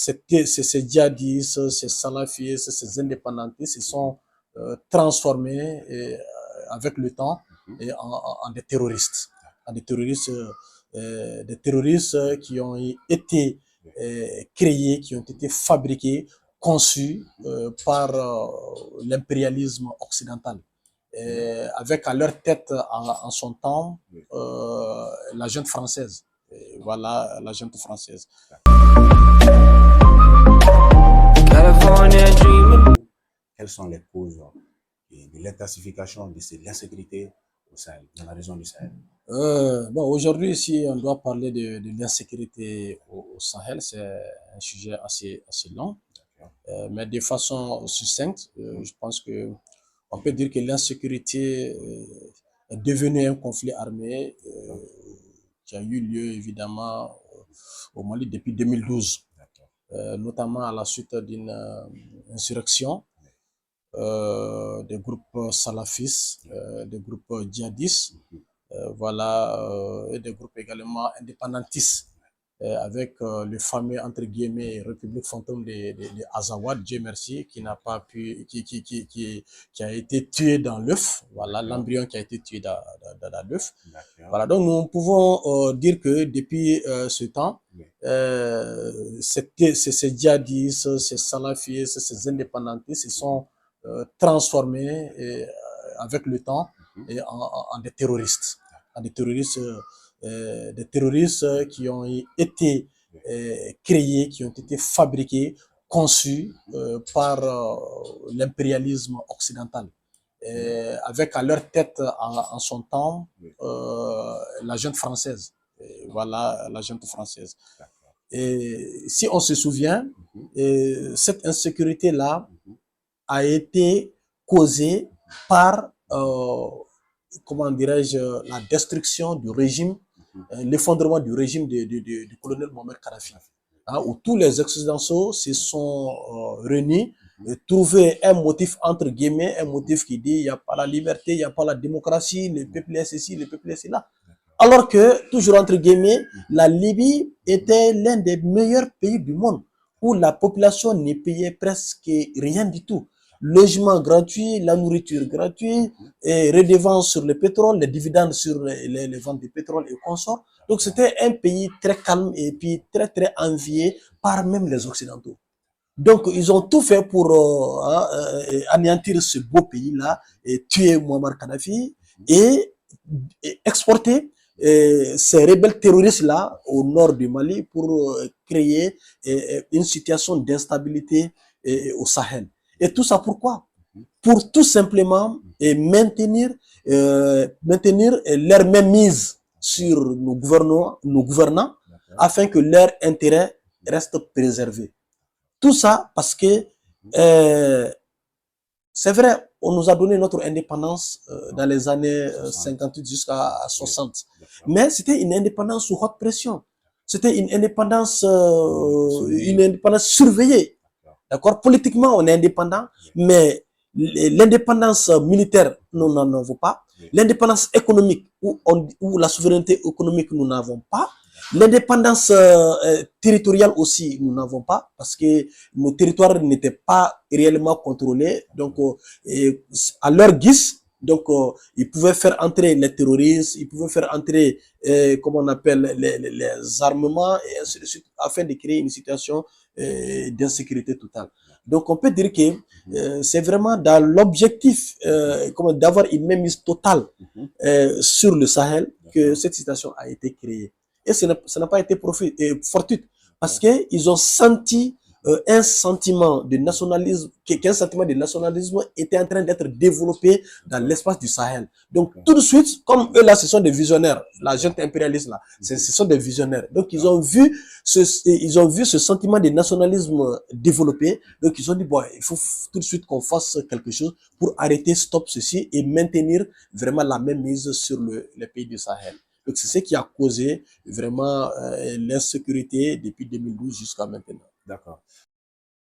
ces djihadistes, ces salafistes, ces indépendantistes se sont transformés avec le temps en des terroristes. En des terroristes qui ont été créés, qui ont été fabriqués, conçus par l'impérialisme occidental. Avec à leur tête en son temps la junte française. Voilà la junte française. Quelles sont les causes de l'intensification de l'insécurité au Sahel, dans la région du Sahel? Bon, aujourd'hui, si on doit parler de l'insécurité au Sahel, c'est un sujet assez long, mais de façon succincte, je pense que on peut dire que l'insécurité est devenue un conflit armé qui a eu lieu évidemment au Mali depuis 2012, notamment à la suite d'une insurrection des groupes salafistes, des groupes djihadistes, voilà, et des groupes également indépendantistes, avec le fameux entre guillemets République fantôme de Azawad, Dieu merci, qui n'a pas pu, qui a été tué dans l'œuf, voilà, l'embryon qui a été tué dans l'œuf. Voilà, donc nous pouvons dire que depuis ce temps, ces djihadistes, ces salafistes, ces indépendantistes se sont transformés avec le temps en des terroristes. En des terroristes qui ont été créés, qui ont été fabriqués, conçus par l'impérialisme occidental. Avec à leur tête en son temps la junte française. Voilà la junte française. Et si on se souvient, cette insécurité-là a été causée par, comment dirais-je, la destruction du régime, l'effondrement du régime du colonel Mohamed Kadhafi, hein, où tous les Occidentaux se sont réunis et trouvé un motif entre guillemets, un motif qui dit il n'y a pas la liberté, il n'y a pas la démocratie, le peuple est ceci, le peuple est cela. Alors que, toujours entre guillemets, la Libye était l'un des meilleurs pays du monde où la population ne payait presque rien du tout. Logement gratuit, la nourriture gratuite, et redevances sur le pétrole, les dividendes sur les ventes de pétrole et consorts. Donc c'était un pays très calme et puis très très envié par même les Occidentaux. Donc ils ont tout fait pour anéantir ce beau pays-là, et tuer Muammar Kadhafi et exporter ces rebelles terroristes-là au nord du Mali pour créer une situation d'instabilité au Sahel. Et tout ça pourquoi? Pour tout simplement maintenir leur mainmise sur nos gouvernants afin que leur intérêt reste préservé. Tout ça parce que c'est vrai, on nous a donné notre indépendance dans les années 58 jusqu'à 60. Mais c'était une indépendance sous haute pression. C'était une indépendance surveillée. D'accord? Politiquement, on est indépendant, mais l'indépendance militaire, nous n'en avons pas. L'indépendance économique ou la souveraineté économique, nous n'avons pas. L'indépendance territoriale aussi, nous n'avons pas, parce que nos territoires n'étaient pas réellement contrôlés. Donc, à leur guise, donc, ils pouvaient faire entrer les terroristes, ils pouvaient faire entrer, comment on appelle, les armements, et ainsi de suite, afin de créer une situation d'insécurité totale. Donc, on peut dire que c'est vraiment dans l'objectif d'avoir une mainmise totale sur le Sahel que cette situation a été créée. Et ça n'a pas été fortuit, parce qu'ils ont senti un sentiment de nationalisme, qu'un sentiment de nationalisme était en train d'être développé dans l'espace du Sahel. Donc, tout de suite, comme eux là, ce sont des visionnaires, la junte impérialiste là, ce sont des visionnaires. Donc, ils ont vu ce sentiment de nationalisme développé. Donc, ils ont dit, bon, il faut tout de suite qu'on fasse quelque chose pour arrêter, stop ceci et maintenir vraiment la même mise sur les pays du Sahel. Donc, c'est ce qui a causé vraiment l'insécurité depuis 2012 jusqu'à maintenant. D'accord.